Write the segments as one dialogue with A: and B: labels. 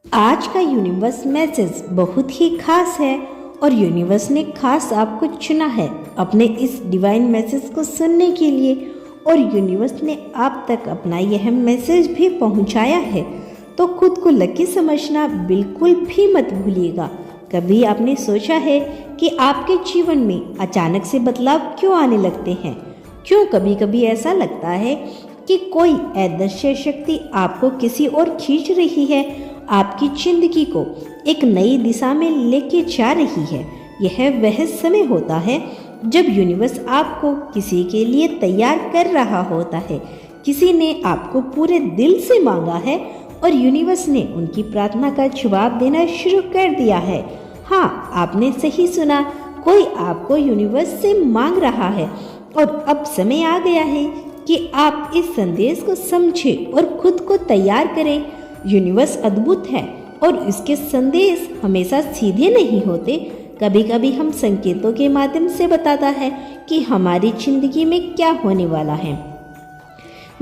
A: आज का universe message बहुत ही खास है और यूनिवर्स ने खास आपको चुना है अपने इस डिवाइन मैसेज को सुनने के लिए। और यूनिवर्स ने आप तक अपना यह मैसेज भी पहुंचाया है, तो खुद को लकी समझना बिल्कुल भी मत भूलिएगा। कभी आपने सोचा है कि आपके जीवन में अचानक से बदलाव क्यों आने लगते हैं? क्यों कभी कभी ऐसा लगता है कि कोई अदृश्य शक्ति आपको किसी ओर खींच रही है, आपकी जिंदगी को एक नई दिशा में लेके जा रही है? यह वह समय होता है जब यूनिवर्स आपको किसी के लिए तैयार कर रहा होता है। किसी ने आपको पूरे दिल से मांगा है और यूनिवर्स ने उनकी प्रार्थना का जवाब देना शुरू कर दिया है। हाँ, आपने सही सुना, कोई आपको यूनिवर्स से मांग रहा है और अब समय आ गया है कि आप इस संदेश को समझें और खुद को तैयार करें। यूनिवर्स अद्भुत है और इसके संदेश हमेशा सीधे नहीं होते। कभी कभी हम संकेतों के माध्यम से बताता है कि हमारी जिंदगी में क्या होने वाला है।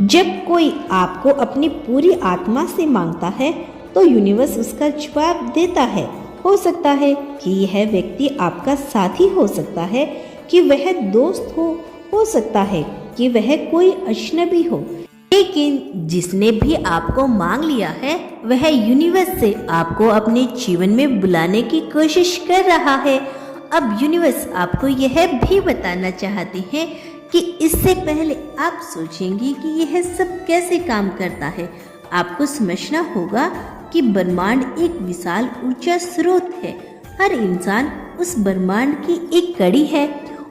A: जब कोई आपको अपनी पूरी आत्मा से मांगता है तो यूनिवर्स उसका जवाब देता है। हो सकता है कि यह व्यक्ति आपका साथी हो सकता है, कि वह दोस्त हो सकता है कि वह कोई अजनबी हो, लेकिन जिसने भी आपको मांग लिया है वह यूनिवर्स से आपको अपने जीवन में बुलाने की कोशिश कर रहा है। अब यूनिवर्स आपको यह भी बताना चाहते हैं कि इससे पहले आप सोचेंगे कि यह सब कैसे काम करता है, आपको समझना होगा कि ब्रह्मांड एक विशाल ऊर्जा स्रोत है। हर इंसान उस ब्रह्मांड की एक कड़ी है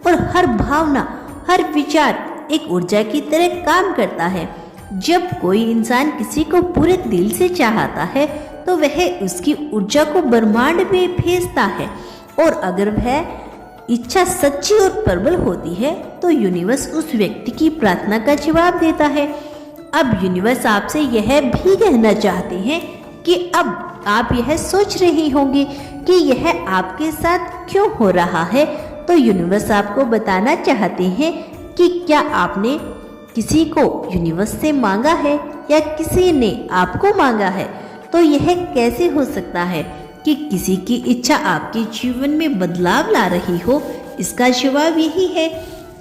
A: और हर भावना, हर विचार एक ऊर्जा की तरह काम करता है। जब कोई इंसान किसी को पूरे दिल से चाहता है तो वह उसकी ऊर्जा को ब्रह्मांड में भेजता है, और अगर वह इच्छा सच्ची और प्रबल होती है तो यूनिवर्स उस व्यक्ति की प्रार्थना का जवाब देता है। अब यूनिवर्स आपसे यह भी कहना चाहते हैं कि अब आप यह सोच रहे होंगे कि यह आपके साथ क्यों हो रहा है, तो यूनिवर्स आपको बताना चाहते हैं कि क्या आपने किसी को यूनिवर्स से मांगा है या किसी ने आपको मांगा है। तो यह कैसे हो सकता है कि किसी की इच्छा आपके जीवन में बदलाव ला रही हो? इसका जवाब यही है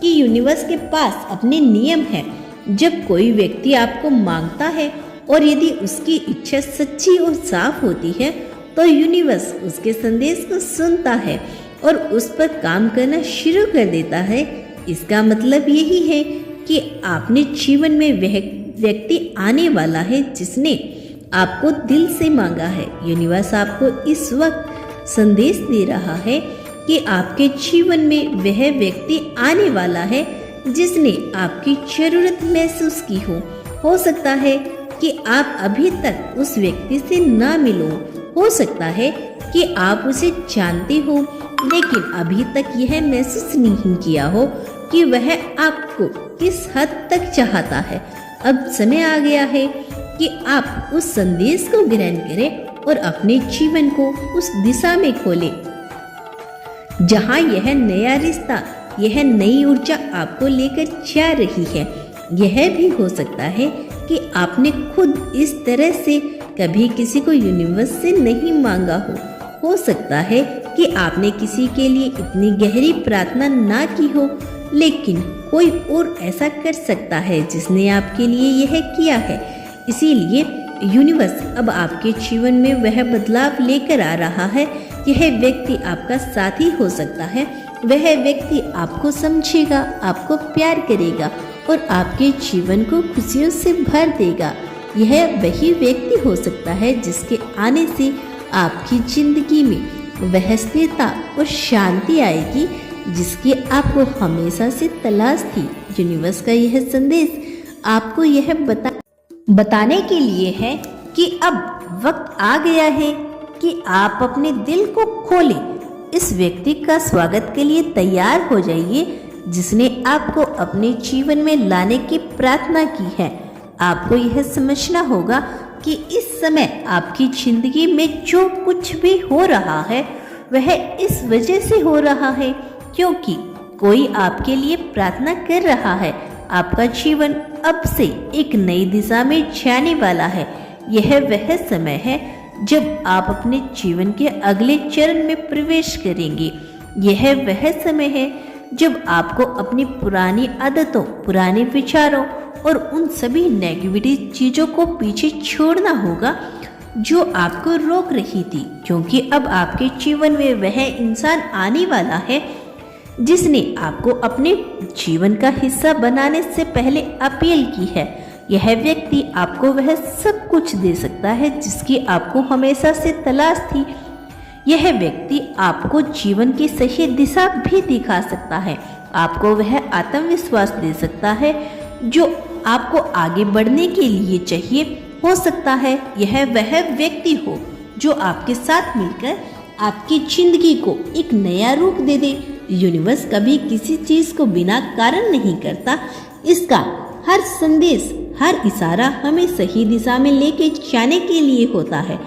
A: कि यूनिवर्स के पास अपने नियम हैं। जब कोई व्यक्ति आपको मांगता है और यदि उसकी इच्छा सच्ची और साफ होती है तो यूनिवर्स उसके संदेश को सुनता है और उस पर काम करना शुरू कर देता है। इसका मतलब यही है कि आपने जीवन में वह व्यक्ति आने वाला है जिसने आपको दिल से मांगा है। यूनिवर्स आपको इस वक्त संदेश दे रहा है कि आपके जीवन में वह व्यक्ति आने वाला है जिसने आपकी जरूरत महसूस की हो सकता है कि आप अभी तक उस व्यक्ति से ना मिलो, हो सकता है कि आप उसे जानते हो लेकिन अभी तक यह महसूस नहीं किया हो कि वह आपको किस हद तक चाहता है। अब समय आ गया है कि आप उस संदेश को ग्रहण करें और अपने जीवन को उस दिशा में खोलें जहां यह नया रिश्ता, यह नई ऊर्जा आपको लेकर जा रही है। यह भी हो सकता है कि आपने खुद इस तरह से कभी किसी को यूनिवर्स से नहीं मांगा हो सकता है कि आपने किसी के लिए इतनी गहरी प्रार्थना ना की हो, लेकिन कोई और ऐसा कर सकता है जिसने आपके लिए यह किया है। इसीलिए यूनिवर्स अब आपके जीवन में वह बदलाव लेकर आ रहा है। यह व्यक्ति आपका साथी हो सकता है, वह व्यक्ति आपको समझेगा, आपको प्यार करेगा और आपके जीवन को खुशियों से भर देगा। यह वही व्यक्ति हो सकता है जिसके आने से आपकी जिंदगी में वह स्थिरता और शांति आएगी जिसकी आपको हमेशा से तलाश थी। यूनिवर्स का यह संदेश आपको यह बताने के लिए है कि अब वक्त आ गया है कि आप अपने दिल को खोलें। इस व्यक्ति का स्वागत के लिए तैयार हो जाइए जिसने आपको अपने जीवन में लाने की प्रार्थना की है। आपको यह समझना होगा कि इस समय आपकी जिंदगी में जो कुछ भी हो रहा है वह इस वजह से हो रहा है क्योंकि कोई आपके लिए प्रार्थना कर रहा है। आपका जीवन अब से एक नई दिशा में जाने वाला है। यह वह समय है जब आप अपने जीवन के अगले चरण में प्रवेश करेंगे। यह वह समय है जब आपको अपनी पुरानी आदतों, पुराने विचारों और उन सभी नेगेटिव चीजों को पीछे छोड़ना होगा जो आपको रोक रही थी, क्योंकि अब आपके जीवन में वह इंसान आने वाला है जिसने आपको अपने जीवन का हिस्सा बनाने से पहले अपील की है। यह व्यक्ति आपको वह सब कुछ दे सकता है जिसकी आपको हमेशा से तलाश थी। यह व्यक्ति आपको जीवन की सही दिशा भी दिखा सकता है, आपको वह आत्मविश्वास दे सकता है जो आपको आगे बढ़ने के लिए चाहिए। हो सकता है यह वह व्यक्ति हो जो आपके साथ मिलकर आपकी जिंदगी को एक नया रूप दे दे। यूनिवर्स कभी किसी चीज को बिना कारण नहीं करता। इसका हर संदेश, हर इशारा हमें सही दिशा में लेके जाने के लिए होता है।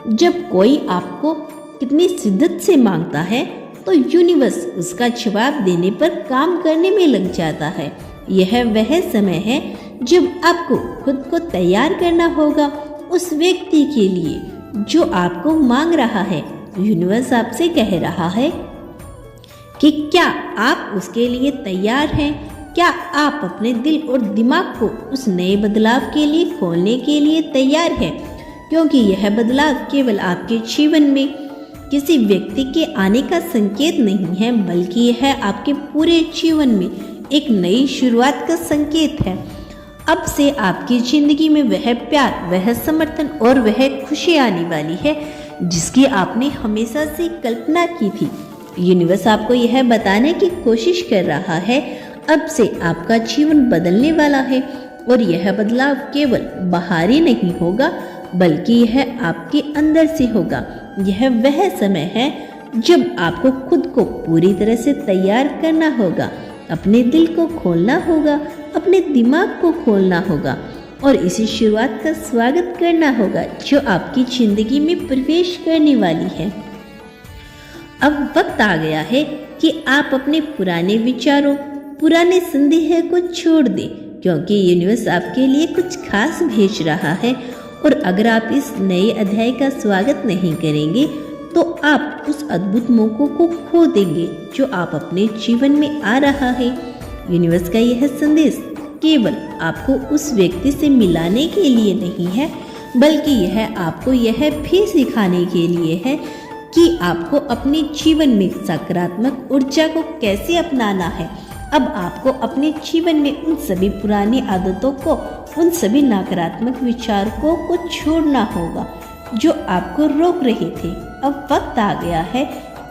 A: जब कोई आपको कितनी शिद्दत से मांगता है तो यूनिवर्स उसका जवाब देने पर काम करने में लग जाता है। यह वह समय है जब आपको खुद को तैयार करना होगा उस व्यक्ति के लिए जो आपको मांग रहा है। यूनिवर्स आपसे कह रहा है कि क्या आप उसके लिए तैयार हैं? क्या आप अपने दिल और दिमाग को उस नए बदलाव के लिए खोलने के लिए तैयार हैं? क्योंकि यह बदलाव केवल आपके जीवन में किसी व्यक्ति के आने का संकेत नहीं है, बल्कि यह आपके पूरे जीवन में एक नई शुरुआत का संकेत है। अब से आपकी जिंदगी में वह प्यार, वह समर्थन और वह खुशी आने वाली है जिसकी आपने हमेशा से कल्पना की थी। यूनिवर्स आपको यह बताने की कोशिश कर रहा है अब से आपका जीवन बदलने वाला है और यह बदलाव केवल बाहरी नहीं होगा बल्कि यह आपके अंदर से होगा। यह वह समय है जब आपको खुद को पूरी तरह से तैयार करना होगा, अपने दिल को खोलना होगा, अपने दिमाग को खोलना होगा और इसी शुरुआत का स्वागत करना होगा जो आपकी जिंदगी में प्रवेश करने वाली है। अब वक्त आ गया है कि आप अपने पुराने विचारों, पुराने संदेह को छोड़ दें, क्योंकि यूनिवर्स आपके लिए कुछ खास भेज रहा है और अगर आप इस नए अध्याय का स्वागत नहीं करेंगे तो आप उस अद्भुत मौकों को खो देंगे जो आप अपने जीवन में आ रहा है। यूनिवर्स का यह संदेश केवल आपको उस व्यक्ति से मिलाने के लिए नहीं है, बल्कि यह आपको यह भी सिखाने के लिए है कि आपको अपने जीवन में सकारात्मक ऊर्जा को कैसे अपनाना है। अब आपको अपने जीवन में उन सभी पुरानी आदतों को, उन सभी नकारात्मक विचारों को छोड़ना होगा जो आपको रोक रहे थे। अब वक्त आ गया है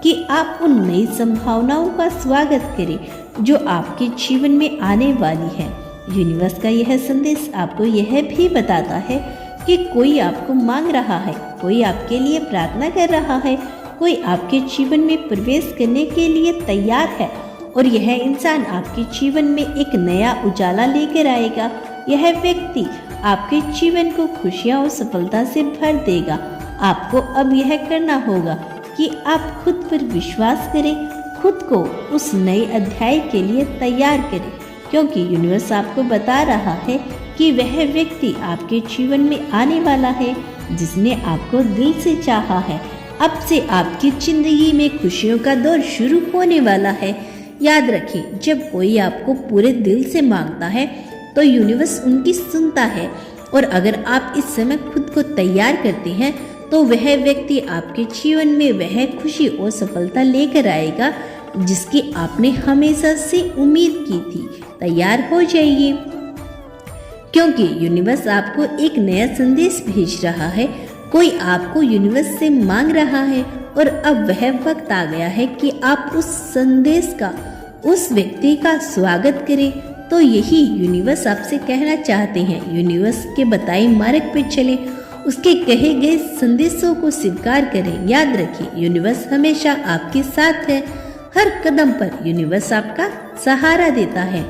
A: कि आप उन नई संभावनाओं का स्वागत करें जो आपके जीवन में आने वाली है। यूनिवर्स का यह संदेश आपको यह भी बताता है कि कोई आपको मांग रहा है, कोई आपके लिए प्रार्थना कर रहा है, कोई आपके जीवन में प्रवेश करने के लिए तैयार है और यह इंसान आपके जीवन में एक नया उजाला लेकर आएगा। यह व्यक्ति आपके जीवन को खुशियाँ और सफलता से भर देगा। आपको अब यह करना होगा कि आप खुद पर विश्वास करें, खुद को उस नए अध्याय के लिए तैयार करें, क्योंकि यूनिवर्स आपको बता रहा है कि वह व्यक्ति आपके जीवन में आने वाला है जिसने आपको दिल से चाहा है। अब से आपकी जिंदगी में खुशियों का दौर शुरू होने वाला है। याद रखें, जब कोई आपको पूरे दिल से मांगता है तो यूनिवर्स उनकी सुनता है और अगर आप इस समय खुद को तैयार करते हैं तो वह व्यक्ति आपके जीवन में वह खुशी और सफलता लेकर आएगा जिसकी आपने हमेशा से उम्मीद की थी। तैयार हो जाइए, क्योंकि यूनिवर्स आपको एक नया संदेश भेज रहा है। कोई आपको यूनिवर्स से मांग रहा है और अब वह वक्त आ गया है कि आप उस संदेश का, उस व्यक्ति का स्वागत करें। तो यही यूनिवर्स आपसे कहना चाहते हैं। यूनिवर्स के बताए मार्ग पे चलें, उसके कहे गए संदेशों को स्वीकार करें। याद रखिए, यूनिवर्स हमेशा आपके साथ है। हर कदम पर यूनिवर्स आपका सहारा देता है।